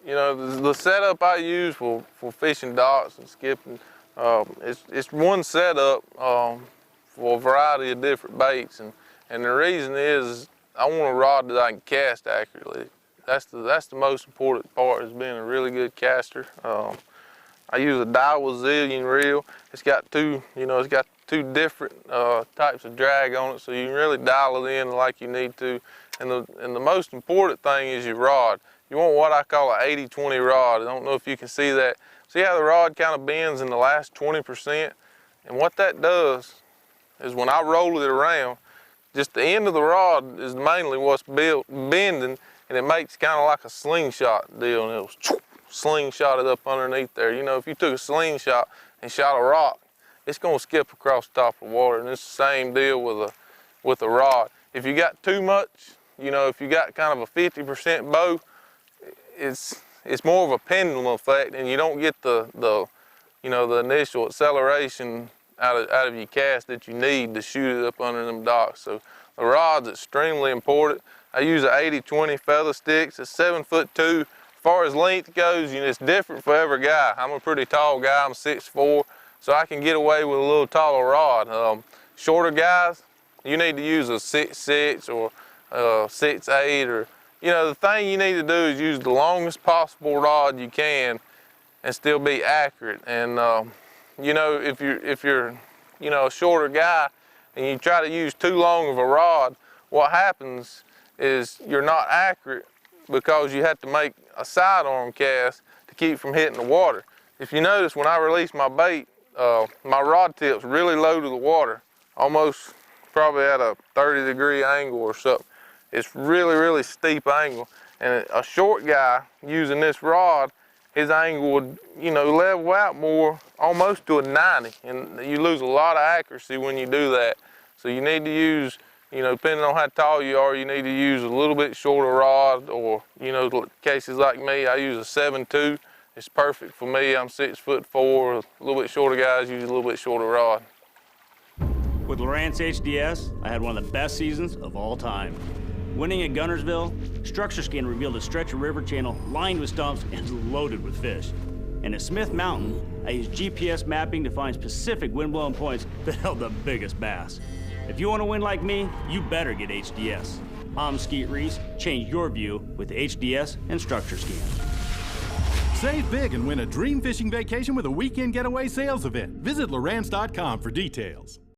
You know, the setup I use for fishing docks and skipping, it's one setup for a variety of different baits, and the reason is I want a rod that I can cast accurately. That's the most important part, is being a really good caster. I use a Daiwa Zillion reel. It's got two different types of drag on it, so you can really dial it in like you need to. And the most important thing is your rod. You want what I call an 80-20 rod. I don't know if you can see that. See how the rod kind of bends in the last 20%? And what that does is when I roll it around, just the end of the rod is mainly what's bending, and it makes kind of like a slingshot deal, and it'll slingshot it up underneath there. You know, if you took a slingshot and shot a rock, it's gonna skip across the top of the water, and it's the same deal with a rod. If you got too much, you know, if you got kind of a 50% bow, it's more of a pendulum effect, and you don't get the initial acceleration out of your cast that you need to shoot it up under them docks. So the rod's extremely important. I use an 80-20 feather sticks. It's 7'2". As far as length goes, you know, it's different for every guy. I'm a pretty tall guy. I'm 6'4", so I can get away with a little taller rod. Shorter guys, you need to use a 6'6" or 6'8", or, you know, the thing you need to do is use the longest possible rod you can and still be accurate. And you know, if you're you know, a shorter guy and you try to use too long of a rod, what happens is you're not accurate because you have to make a sidearm cast to keep from hitting the water. If you notice, when I release my bait, my rod tip's really low to the water, almost probably at a 30-degree angle or something. It's really, really steep angle. And a short guy using this rod, his angle would, you know, level out more, almost to a 90. And you lose a lot of accuracy when you do that. So you need to use, you know, depending on how tall you are, you need to use a little bit shorter rod, or, you know, cases like me, I use a 7'2". It's perfect for me. I'm 6'4". A little bit shorter guys use a little bit shorter rod. With Lowrance HDS, I had one of the best seasons of all time. Winning at Gunnersville, Structure Scan revealed a stretch of river channel lined with stumps and loaded with fish. And at Smith Mountain, I used GPS mapping to find specific wind-blown points that held the biggest bass. If you want to win like me, you better get HDS. I'm Skeet Reese. Change your view with HDS and Structure Scan. Save big and win a dream fishing vacation with a weekend getaway sales event. Visit Lowrance.com for details.